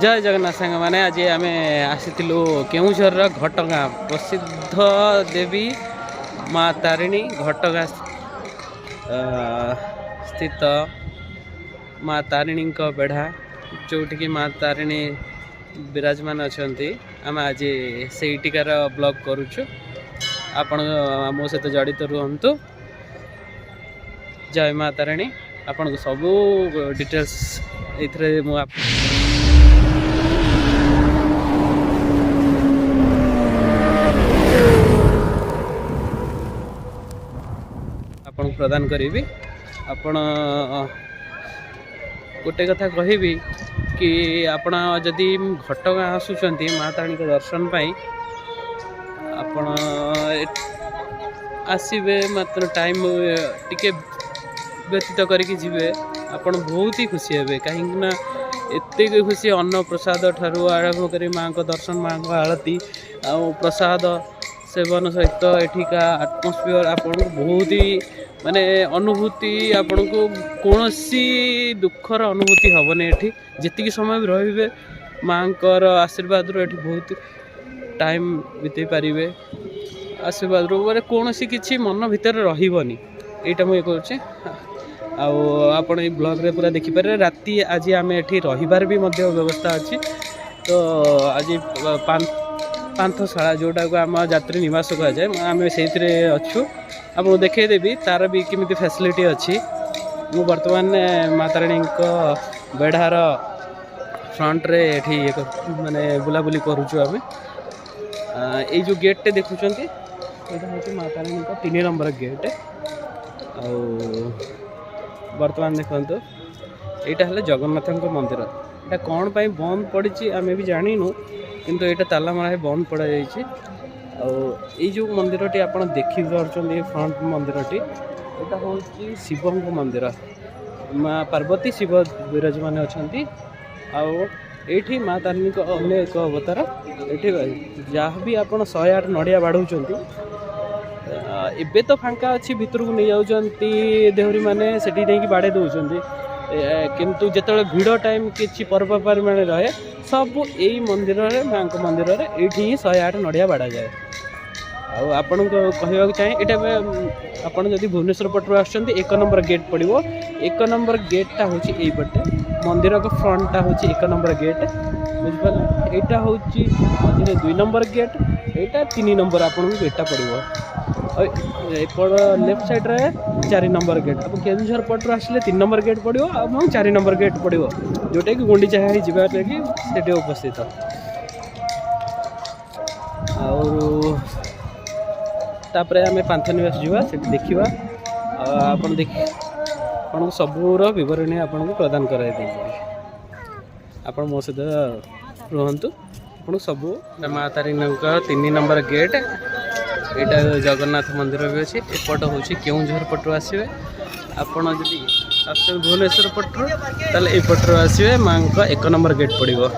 जय जगन्नाथ सांग मैंने आज आम आसीलु केउझर घटगाँ प्रसिद्ध देवी माँ तारिणी घटगाँ स्थित माँ तारिणी बेढ़ा जोटिकी माँ तारिणी विराजमान अच्छा आम आज से ब्लॉग करुचु आपण मो सहित जड़ित रुहतु। जय माँ तारिणी आपन को सबू डिटेल्स ये आपन प्रदान करी। आपण गोटे कथा कहबी कि आपण जदि घटगाँ आसुंच माँ तारिणी के दर्शन पाई आपण आसबे मात्र टाइम टिके व्यतीत करके जीवे आपण बहुत ही खुशी हे कहीं एत खुशी अन्न प्रसाद ठारू आरंभ कर माँ को दर्शन माँ को आरती आ प्रसाद सेवन सहित एठिका आटमोस्फियर आपन बहुत ही माने अनुभूति आपन को कौन सी दुखर अनुभूति हेनी एठी जी समय भी रे माँ आशीर्वाद रो एठी बहुत टाइम बिते पारे आशीर्वाद रो कौन सी किसी मन भितर रही यहाँ मुझे कहूँ आपण ये ब्लॉग रे पूरा देखिपारे। राति आज आम एठी रहिबार भी मध्य व्यवस्था अच्छी तो आज पांथशाला जोटा को आम यात्री निवास कह जाए आम से अच्छु आपको देखदेवी तार भी किमी फैसिलिटी अच्छी। मु बर्तमान माँ तारिणी बेढ़ार फ्रंट रे एठी माने बुलाबुली करुचु आम ये जो गेट टे देखुं यहाँ हूँ माँ तारिणी 3 नंबर गेट आ बर्तमान देखो यहाँ है जगन्नाथ मंदिर यहाँ कौन पाई बंद पड़ी आम भी जानू किंतु यहाँ ताला मारा बंद पड़ा जाइए। जो मंदिर टी आप देखिपे फ्रंट मंदिर टी यहाँ हूँ शिव मंदिर माँ पार्वती शिव विराजमान अच्छा आठी माँ तारिणी अन्य एक अवतार ये जहाँ भी आप 108 नड़िया बाढ़ एबे तो फांका अच्छी भितर को नहीं जाऊँगी देहरी मैंने सेठी नहीं बाड़े दौरान किंतु जिते भिड़ टाइम किसी पर्वपर्वाणी रहे सब यही मंदिर माँ मंदिर ये 108 नड़िया बाड़ा जाए। आपण को कहवाक चाहिए यहाँ आपड़ जब भुवनेश्वर पटू आसुँच 1 नंबर गेट पड़ो 1 नंबर गेटा हूँ यहीपटे मंदिर को फ्रंटा हूँ 1 नंबर गेट बुझिपारे यहाँ हूँ मझे 2 नंबर गेट यहाँ 3 नंबर आपन को गेटा पड़ो एपट लेफ्ट साइड रे 4 नंबर गेट अब केन्दुझर पटू आसले 3 नंबर गेट पड़ो और 4 नंबर गेट पड़ो जोटा कि गुंडीचा घाटी जावार लगी से उपस्थित आपर आम पांथ निवास जावा से देखा आपन देख आपन सबूर बरणी आपन को प्रदान कराई आप मो सहित रुहतु आपन सबू माँ तारिणी 3 नंबर गेट यहाँ जगन्नाथ मंदिर भी अच्छी एपट हूँ केउझर पटू आसवे आपड़ जदि आस भुवनेश्वर पटू ताले एपटर आसवे माँ का 1 नंबर गेट पड़ो।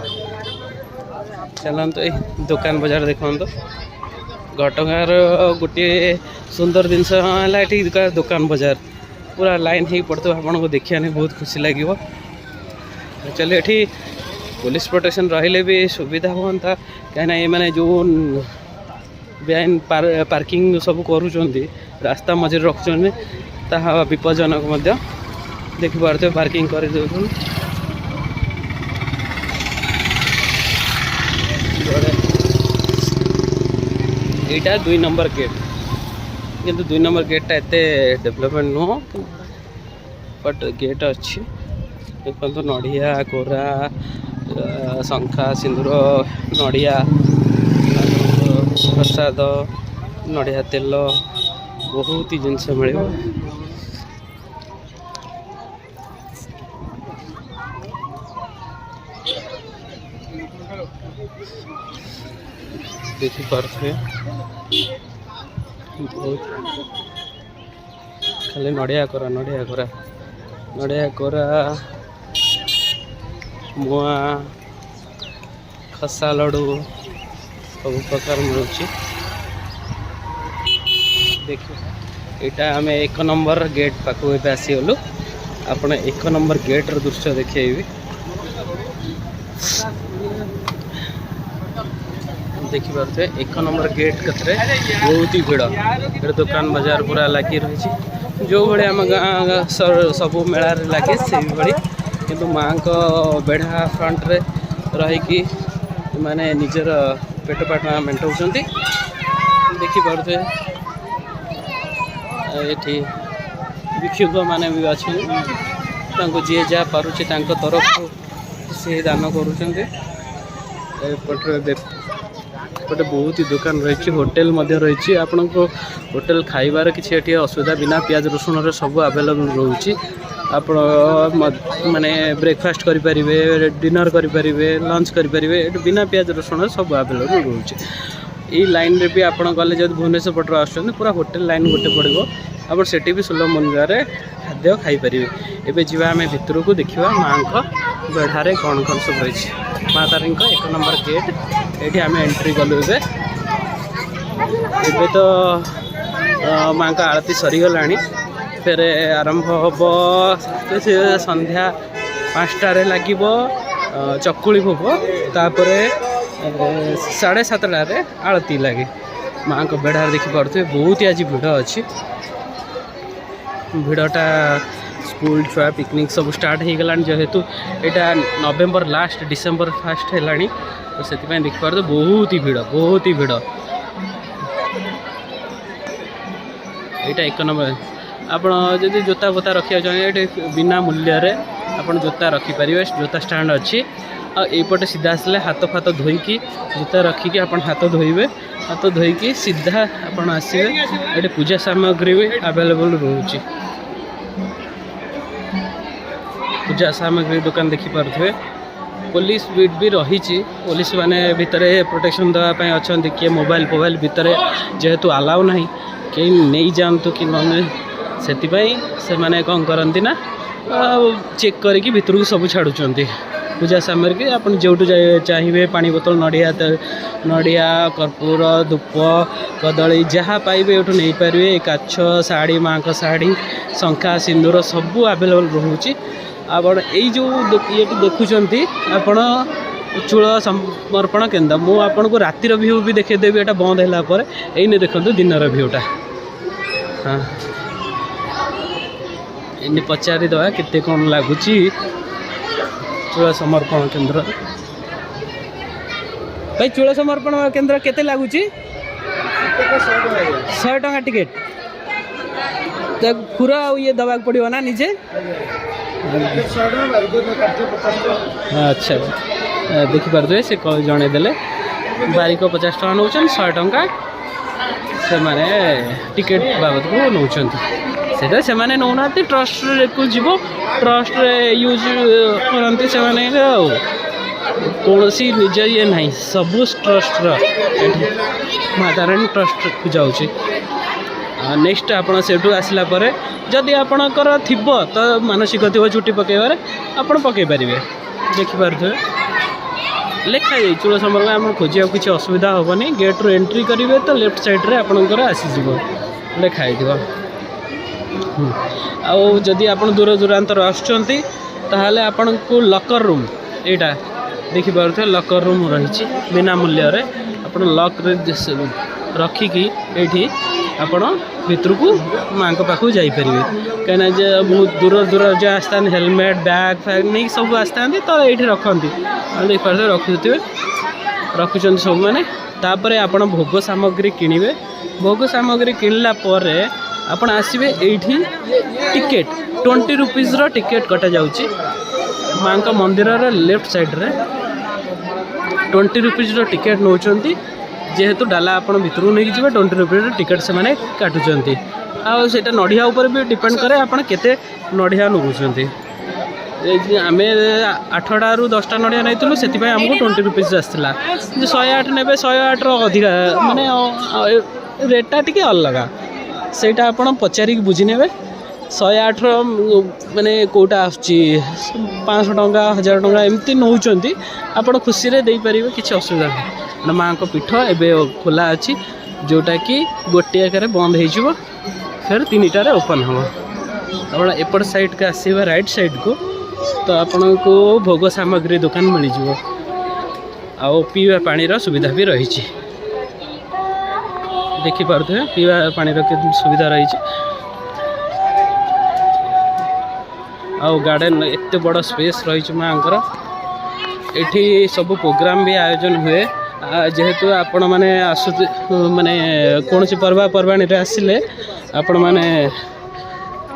चलते दुकान बजार देखो घटगाँर गोटे सुंदर जिनस है दुकान बजार पूरा लाइन हो पड़ता आपन को देखा बहुत खुशी लगे। चलिए ये पुलिस प्रोटेक्शन रहिले भी सुविधा हाँ कहीं ये मैंने जो बेआईन पार्किंग सब करुँच रास्ता मझे रखुच्च ता विपज्जनक देखिपारे पार्किंग कर यहाँ 2 नंबर गेट किंतु 2 नंबर गेटा एते डेवलपमेंट नुह बट गेट अच्छी देखो नड़िया कोरा शंखा सिंदूर नड़िया प्रसाद नड़िया तेल बहुत ही जिनस मिल देखिपे बहुत खाली नड़िया कोरा मुआ खसा लडू सब प्रकार मिलूँ देखिए यहाँ आम 1 नंबर गेट पाखक आसीगलु आपण 1 नंबर गेट दृश्य देखिए देखिपे 1 नंबर गेट कतरे बहुत ही भिड़ ये दुकान बाजार पूरा लगी रही जो भाई आम गाँ सब मेला लगे से भाई किंतु माँ को बेढ़ा फ्रंट रे रहीकि माने निजर पेट पाट मेटाऊँ देखिपे ये भिक्षुक मैंने भी अच्छे जी जहाँ पारुचे तरफ से दान करपटे बहुत ही दुकान रही होटेल रही आपण को होटेल खाइबार किसी असुविधा बिना प्याज रसुण सब अवेलेबल रोचे आप माने ब्रेकफास्ट करें डिनर करें लंच करें बिना प्याज रसुण सब अवेलेबल रोचे ये लाइन रे भी आप गले जब भुवनेश्वर पटर आसुँच पूरा होटेल लाइन गोटे पड़ो आप सेठी भी सुलभ मूल्य खाद्य खाईपारे एवं जी आम भितर को देखा माँ को बेढ़ारे कौन कौन सब रही माँ तारी 1 नंबर गेट ये आम एंट्री कलु एवं तो माँ का आरती सरीगला फिर आरंभ हम संध्या 5टारे लगे चकुली भोग तापर 7:30 आरती लगे माँ को बेढ़ार देखिपे बहुत ही आज भिड़ अच्छी भिड़टा स्कूल छुआ पिकनिक सब स्टार्ट हो गला जेहेतु यहाँ नवेम्बर लास्ट डिसेम्बर फास्ट है तो से देखिपार तो बहुत ही भिड़ यहाँ 1 नंबर आपड़ जदि जोता बोता रखा चाहिए बिना मूल्य आप जोता रखिपारे जोता स्टाण्ड अच्छी आईपटे सीधा आसले हाथ फात धोईकी जोता रखिकी आप हाथ धोइबे हाथ धोईकी सीधा आप आसवे ये पूजा सामग्री भी अवेलेबल रोचे पूजा सामग्री दुकान देखिपे पुलिस बीट भी रही पुलिस माने भितर प्रोटेक्शन देवाई अच्छा किए मोबाइल फोबाइल भितर जेहेतु अलाउ ना कहीं नहीं जातु कि से मैंने कौन करती ना चेक करके भितर को सब छाड़ुंट पूजा सामग्री आप जो चाहिए पानी बोतल नड़िया कर्पूर धूप कदली जहाँ पाइबे ये नहीं पारे काछ शाढ़ी माँ का शाढ़ी शंखा सिंदूर सबू आवेलेबल रोचे आप जो ये देखुंत आपण चूल समर्पण केन्द्र मुझे रातिर भ्यू भी देखदेवी यहाँ बंद है ये देखो दिनर भ्यूटा हाँ इन पचारिदे केते कौन लगुच चूल समर्पण केन्द्र भाई चूल समर्पण केन्द्र केते लगुच 100 टंका टिकेट तो पूरा ये दबाक पड़ो ना निजे अच्छा देखिपे से जनईदे बारिक 50 टका नौ 100 टंका से माने टिकेट बाबद को नौकरी से माने नौना ट्रस्ट को जीव ट्रस्ट यूज करती से कौन सी निज ये ना सबू ट्रस्ट माताराणी ट्रस्ट को जाऊँगी नेक्स्ट आप आसला जदि आपणकर थी तो मानसिक थी चुटी पकड़ आप पकई पारे देखिपे लिखा जाए चूल समर्पण आम खोजा किसी असुविधा हेनी गेट रू एंट्री करेंगे तो लेफ्ट साइड्रे आपणकर आसीज लिखाई आदि आप दूर दूरांतर आसुँच आपण को लकर रूम यहाँ देखिपे लकर रूम रही बिना मूल्य आप लक रखिकी ये आपण भितर को माँ को पाखु जापर कहीं बहुत दूर दूर जो आसता हेलमेट बैग फैग नहीं सब आसता तो ये रखती देखिए रखुवे रखुच्च सब मैंने तापर आपण भोग सामग्री किणवे भोग सामग्री किणला आप आसवे ये टिकेट 20 रुपीज टिकेट कटा जाऊँगी माँ का मंदिर लेफ्ट साइड्रे 20 रुपीज टिकेट नौकरी जेहेतु डाला आप भितर को नहीं 20 रुपीज टिकेट से मैंने काटुंट आटा नड़िया उपर भी डिपेंड करे आप केते नड़िया नौकरी आम 8टा रू 10टा नड़िया नहीं से आमको 20 रुपीज आसाला 108 ने 108 अधिका माने रेटा टी अलग सेटा आप पचारिक बुझी ने 108 माने कोटा आसुची 500 टंका 1000 टंका एमती नौकरी आप खुशी दे पारे किसी असुविधा नहीं माँ को पीठ एवं खोला अच्छी जोटा कि गोटे आकार बंद हो फिर 3टारे ओपन हम आप एपट साइड के आसवा राइट साइड को तो आपको भोग सामग्री दुकान मिल जाव आउ पीवा पानीर सुविधा भी रही देखिपे पीवा पानीर के सुविधा रही आउ गार्डन एत बड़ स्पेस रही माँ एठी सब प्रोग्राम भी आयोजन हुए जेहेतु आपण मैंने आसु माने कौन सी पर्वपर्वाणी आसिले आपण मैंने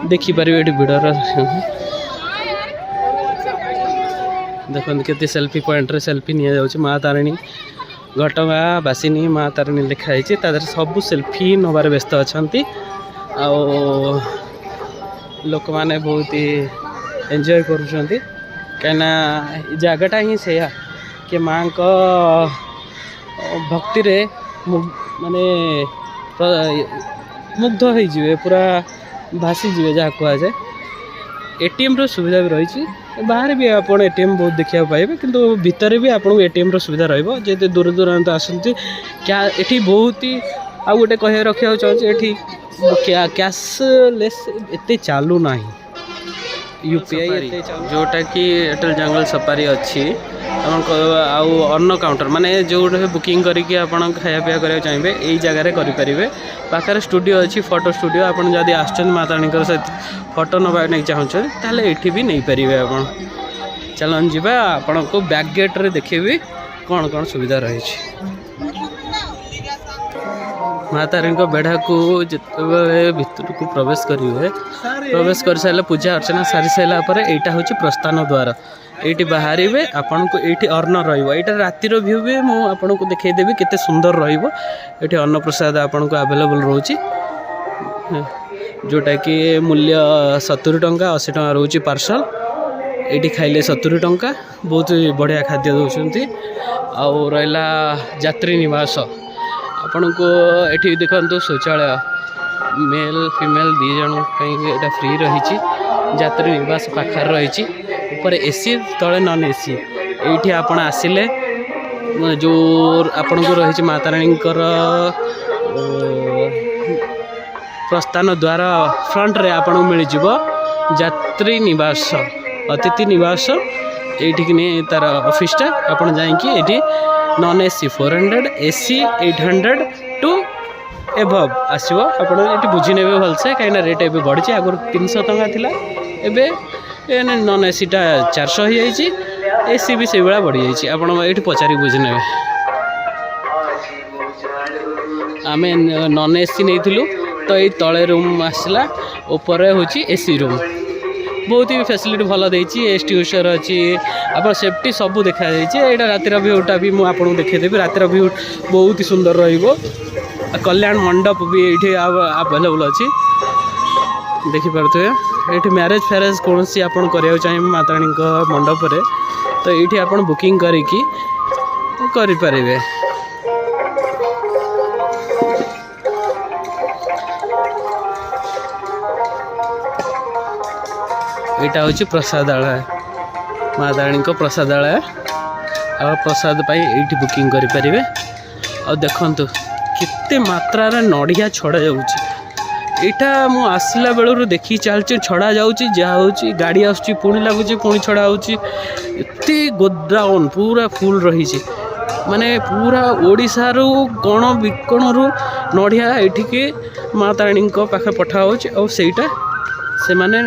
देखिपारे ये भिडर देखते केते सेल्फी पॉइंट रे सेल्फी नि जाउछि माँ तारिणी घटगाँ बासिनी माँ तारिणी लिखाई सब सेल्फी नबार व्यस्त अच्छा लोक मैंने बहुत ही एंजॉय करुँच कहीं जगटा ही से कि माँ को भक्ति रे माने मुग्ध हो पूरा भासी जीवे जहाँ कहुए एटीएम रो सुविधा भी रही बाहर भी आप एटीएम बहुत देखा पाइबे किंतु भितर भी आपको एटीएम रो सुविधा रहिबो जेते दूर दूरांत आसती क्या एठी बहुत ही आ गोटे कह रखा चाहिए एठी क्या कैशलेस एते चालू नहीं यूपीआई जोटा कि एयरटेल जंगल सफारी अच्छी आउ अन्न काउंटर माने जो बुकिंग करके आप खाया पीया करा चाहिए यही जगार करें पाखे स्टूडियो अच्छी फोटो स्टूडियो आपड़ जब आसुँच माताणी सहित फोटो नवा नहीं चाहते ताले एठी भी नहीं पारे आप चलन जावा आपण को बैक गेट रे देखेबी कौन कौन सुविधा रही मातारी बेढ़ा को जिते भितर को प्रवेश करेंगे प्रवेश कर सारे पूजा अर्चना सारी सारापर यहाँ हूँ प्रस्थान द्वार ये बाहर आपन को ये अन्न रही रातिर व्यू भी मुझे देखईदेवी केते सुंदर रही अन्न प्रसाद आपन को अवेलेबल रोचे जोटा कि मूल्य 70 टंका 80 टंका रोचे पार्सल ये खाइले 70 टंका बहुत बढ़िया खाद्य दौरान आउ रहा यात्री निवास आपण को एठी देखो शौचालय मेल फीमेल दी जन यहाँ फ्री रही यात्री निवास पाखार रही ऊपर एसी तले नॉन एसी ये आपण आसिले जो आपण को रही माताराणी प्रस्थान द्वार फ्रंट रे आपण मिल यात्री निवास अतिथि निवास ये नहीं तार ऑफिसटा आपण जाकि नॉन एसी 400 एसी 800 टू एभव आसो आप बुझी ने भलसे कहीं रेट ए बढ़ी आगुरी 300 टंका थिला एबे नॉन एसीटा 400 हो जाइए एसी भी से भाया बढ़ी जाइए आप पचारि बुझी ने आम नॉन एसी नहीं तो ये तले रूम आसला ऊपर हूँ एसी रूम बहुत ही फैसिलिटी भल देती एसटीयूसर अच्छी आप सेफ्टी सब देखा यहाँ रातिर भ्यूटा भी मुझे देखदेवी रातिर भ्यू बहुत ही सुंदर कल्याण मंडप भी ये अवेलेबल अच्छी देखिपे ये मैरेज फैरेज कौन सी आप चाहिए माताराणी मंडप रे तो ये आप बुकिंग करें यहाँ हूँ प्रसादालय माताराणी प्रसादालय आ प्रसाद ये बुकिंग करें आ देखु केते मात्रा नड़िया छड़ा जाटा मु आसला बेलू देखी चलती छड़ा जाऊँगी जहाँ हूँ गाड़ी आसूँ पुणी लगुच पुणी छड़ा होत गोडाउन पूरा फुल रही माने पूरा ओडिशा रु कोण विकोणु नड़िया ये माताराणी पाखे पठा होटा से माने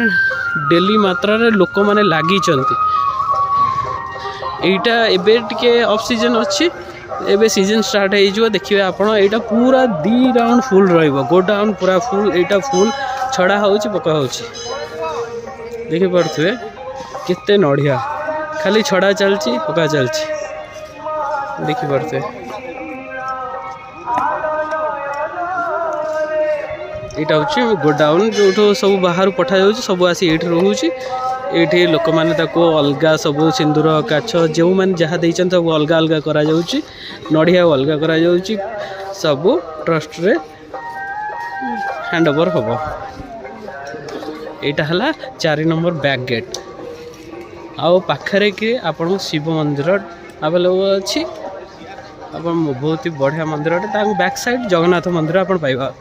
डेली मात्रा लोक मैंने लगी यहाँ टे ऑफ सीजन अच्छी एबे सीजन स्टार्ट हो देखिए आप यहाँ पूरा 2 राउंड फुल गोडाउन पूरा फुल यहाँ फुल छड़ा हो पका हो देखिपे केते नड़िया खाली छड़ा चलती पका चलती देखिपे यहाँ हूँ गोडाउन जो सब बाहर पठा जाऊँ सब आसी ये रोचे ये लोक मैंने अलग सब सिंदूर काछ जो मैंने जहाँ देते सब अलग अलग करा नड़िया अलग करा सब ट्रस्ट रे हैंड ओवर हम यहाँ 4 नंबर बैक गेट आओ पाखरे कि आप शिव मंदिर अवेलेबल अच्छी आप बहुत ही बढ़िया मंदिर बैक साइड जगन्नाथ मंदिर आप पाइबा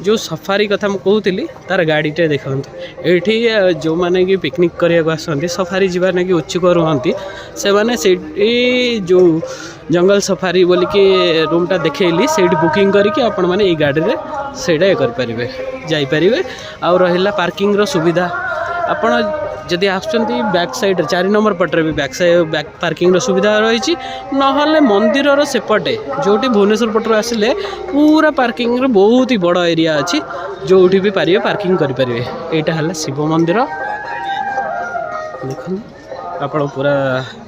जो सफारी कथा मुझे कहूली तार गाड़ीटे देखते ये जो मैंने कि पिकनिक करने आसती सफारी जीवार कि उत्सुक रुहति से मैंने जो जंगल सफारी बोल कि रूमटा देखली से बुकिंग करके आपण मैंने ये गाड़ी में से करें जापर आउ रहा पार्किंग सुविधा आपण जदि आसुँच बैक साइड 4 नंबर पटे भी बैक पार्किंग सुविधा रही ना मंदिर सेपटे जो भुवनेश्वर पटर आसिले पूरा पार्किंग बहुत ही बड़ एरिया अच्छी जो भी पारे पार्किंग करें यहाँ है शिव मंदिर देख आप पूरा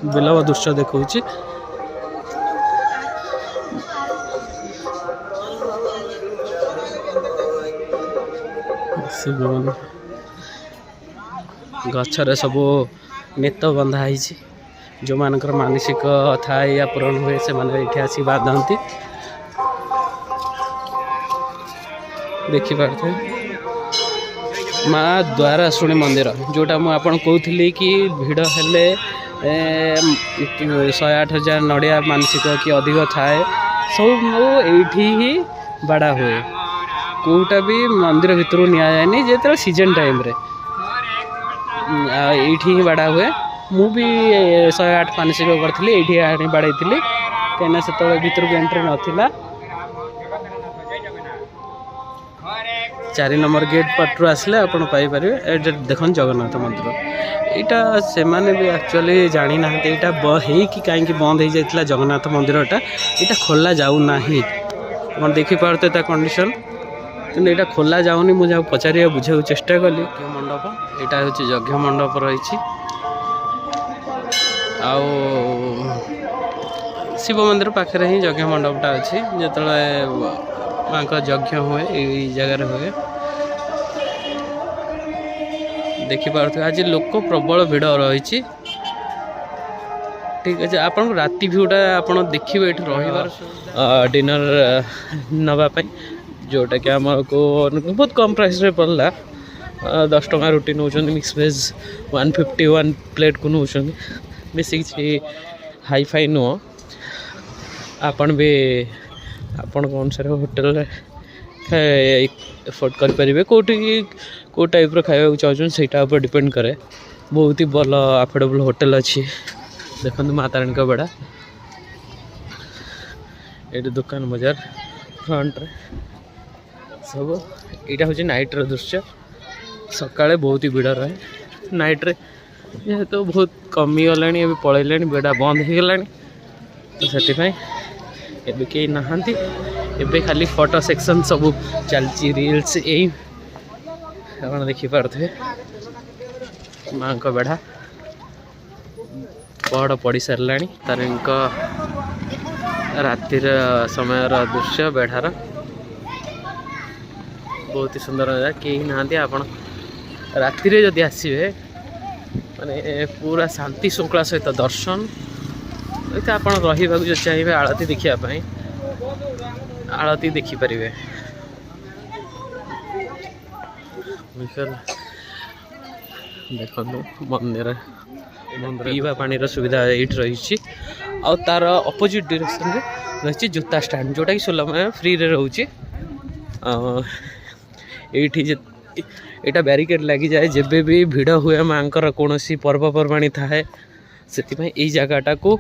बिलव दृश्य देखा शिव मंदिर गचर सब नेत बंधा जो मानकर मानसिक थाए या पूरण हुए से मैंने ये आसी बांधती देखिपे माँ द्वारा शुणी मंदिर जोटा मुझे कहती कि भिड़ हेले 108,000 नड़िया मानसिक कि अधिक थाए सब ये बाड़ा हुए कोटा भी मंदिर भितर नि जाए जो सीजन टाइम रे ये बाड़ा हुए मु भी 108 मानसिक करी ये बाड़े कहीं से भर को एंट्री नाला 4 नंबर गेट पटू आसले आप देख जगन्नाथ मंदिर यहाँ से मैंने भी एक्चुअली जानी ना यहाँ कि कहीं बंद हो जाता जगन्नाथ मंदिरटा यहाँ खोला जाऊना आप देखिपे कंडीशन कि यहाँ खोला जाऊनी मुझे पचार बुझे चेष्टा कली मंडप यहाँ हूँ यज्ञ मंडप रही शिव मंदिर पाखे ही यज्ञ मंडपटा अच्छी जो माँ का यज्ञ हुए यही जगार हुए देखिपे आज लोक प्रबल भिड़ रही ठीक अच्छे आप राति भ्यूटा आप देखिए ये रही डिनर नापी जोटा कि आमको बहुत कम प्राइस रे पड़ला 10 टଙ୍କା रुटी नौ मिक्स वेज 151 प्लेट को नौ बेस किसी हाई फाई नुह आपण भी आपण अनुसार होटेल एफोर्ड करेंगे कौटी कौ टाइप खावा चाहूँ से डिपेंड करे बहुत ही भल अफोर्डेबल होटेल अच्छी देखो माँ तारिणी का बेड़ा ये दुकान बजार फ्रंट रे सब यहाँ हूँ नाइट्र दृश्य सकाଳେ बहुत ही भिड़ रहे नाइट्रे जेहेतु बहुत कमी गला पलैले बेड़ा बंद हो गला तो से एबे कहीं नहांती एबे खाली फोटो सेक्शन सब चलती रील्स यही आप देखिपे माँ का बेढ़ा पहड़ पड़ सारा तार रातिर समय दृश्य बेढ़ार बहुत ही सुंदर कहीं नहांती आपण राति जदि आसवे माने पूरा शांति श्रृंखला सहित दर्शन आप रहा जो चाहिए आलती देखापी आलती देखिपारे देखो मंदिर पीवा पानी सुविधा ये रही तार अपोजिट डायरेक्शन रही जूता स्टैंड जोटा कि 16 में फ्री रे रोचे यहाँ बैरिकेड लगी जाए जब भी भिड़ हुए माँ कौन पर्वपर्वाणी थाए से यही जगटा को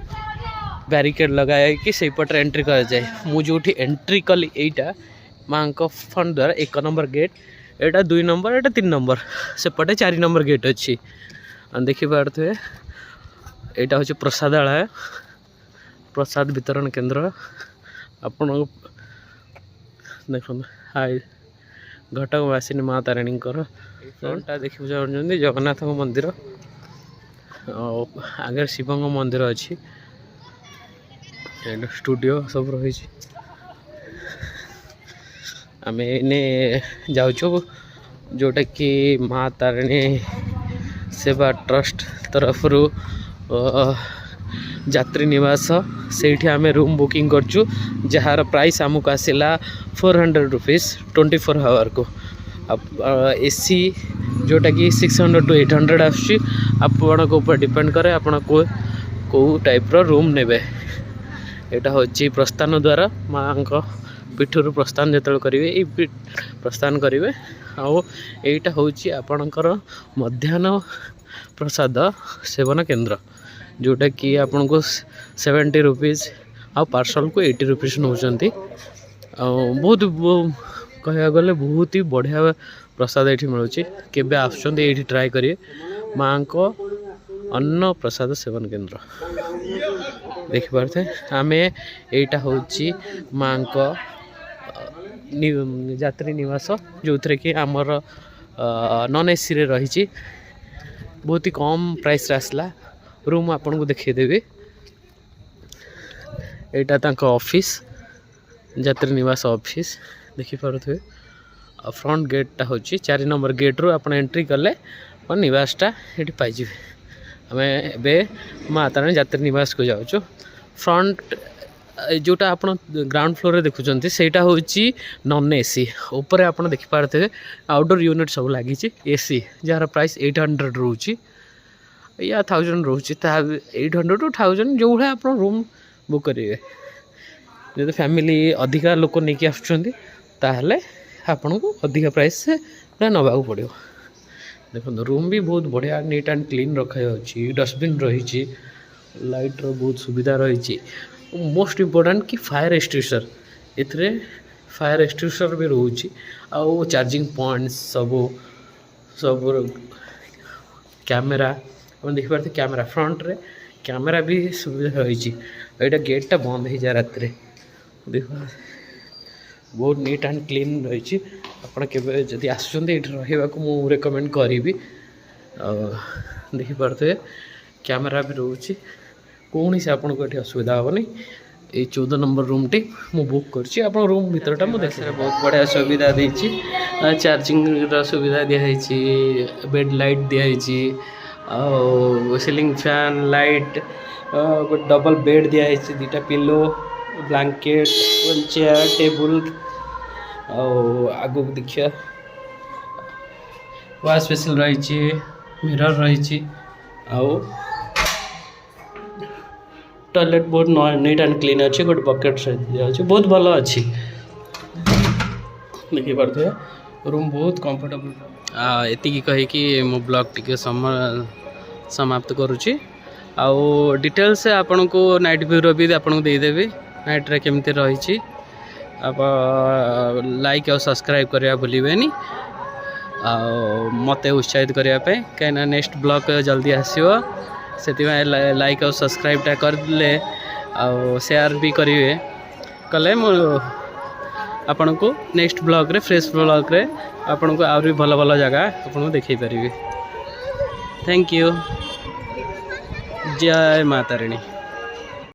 बैरिकेड लगाए कि से पटे एंट्री कर जाए मुझे एंट्री कली यहाँ माँ फ्रंट द्वारा 1 नंबर गेट यहाँ 2 नंबर यहाँ 3 नंबर सेपटे 4 नंबर गेट अच्छी देखिपे यहाँ हूँ प्रसादालय प्रसाद वितरण केन्द्र आपण देखो हाई घटकवासिनी माँ तारिणी फ्रंटा देखा चाहते जगन्नाथ मंदिर आगे शिव मंदिर अच्छी स्टूडियो सब रही आम इने जाऊँ जोटा कि माँ तारिणी सेवा ट्रस्ट तरफ यात्री निवास से आम रूम बुकिंग करचु जार प्राइस आमको आसला 400 रुपीज़ 24 आवर को एसी जोटा कि 600 to 800 आसुची आपण को ऊपर डिपेंड करे आपण को टाइप रो रूम नेबे। एटा होची प्रस्थान द्वारा माँ पीठरू प्रस्थान जो करेंगे ये प्रस्थान करेंगे आईटा हूँ आपणकर मध्याह्न प्रसाद सेवन केन्द्र जोटा कि आपन को 70 रुपीज़ आ पार्सल को 80 रुपीज़ नौ बहुत कह गले बहुत ही बढ़िया प्रसाद ये मिलूँ केवे आसुँच ट्राए करिए माँ को अन्न प्रसाद सेवन केन्द्र देखिपे आम यहाँ हूँ माँ को यात्री निवास जो थे कि आमर नॉन एसी रे रही बहुत ही कम प्राइस आसला रूम आपन को देखीदेवी यहाँ ऑफिस यात्री निवास ऑफिस देखिपे फ्रंट गेटा हूँ 4 नंबर गेट रू आप एंट्री कले निवासटा ये पाइबे आम ए माँ तारिणी यात्री निवास को जाऊँ फ्रंट जोटा आप ग्राउंड फ्लोर रे देखुं सेटा हूँ नॉन एसी ऊपर आप देखिपारे आउटडोर यूनिट सब लगी एसी जार प्राइस 800 रोची या 1000 रोची 800 टू 1000 जो भाई आप रूम बुक करेंगे जो फैमिली अधिका लोक नहीं आसुँच आपन को अधिका प्राइस से नवा पड़ो देखो रूम भी बहुत बढ़िया नीट एंड क्लीन रखा डस्टबिन रही लाइट रो बहुत सुविधा रही मोस्ट इम्पोर्टेंट कि फायर एक्सटिंग्विशर इतरे फायर एक्सटिंग्विशर भी रोची आउ चार्जिंग पॉइंट सब कैमेरा आप देखिए कैमेरा फ्रंट रे कैमेरा भी सुविधा रही यहाँ गेटा बंद हो जाए रात देख बहुत नीट एंड क्लीन रही आपड़ जदि आसुँच मु रेकमेंड करी देखिपे कैमेरा भी रोचे कौन से आपको ये असुविधा हेनी ये 14 नंबर रूम टी मु बुक कर रूम भीतरटा मुझे देख बहुत बढ़िया सुविधा देती चार्जिंग सुविधा दिखाई बेड लाइट दिखाई ceiling fan light double bed दिखाई 2टा पिलो ब्लैंकेट चेयर टेबल आगु देखिए वाश बेसिन रही मिरर रही टॉयलेट बहुत नीट एंड क्लीन अच्छे गोटे बकेट अच्छे बहुत भल अच्छी देखिपे रूम बहुत कंफर्टेबल एति कहीकि मो ब्लॉग टी समाप्त करुच्ची आउ डिटेल्स आपन को नाइट व्यू भी आपको देदेवी नाइट रे केमती रही आप लाइक और सब्सक्राइब करने भूलें मत उत्साहित करने कहीं नेक्स्ट ब्लॉग जल्दी आसो से लाइक और सब्सक्राइबटा करदे शेयर भी करेंगे कले आपण को नेक्स्ट ब्लॉग रे फ्रेश ब्लॉग रे आपण को आउरी भल भल जगह आपन देखई पारिबे। Thank you. जय माता रानी।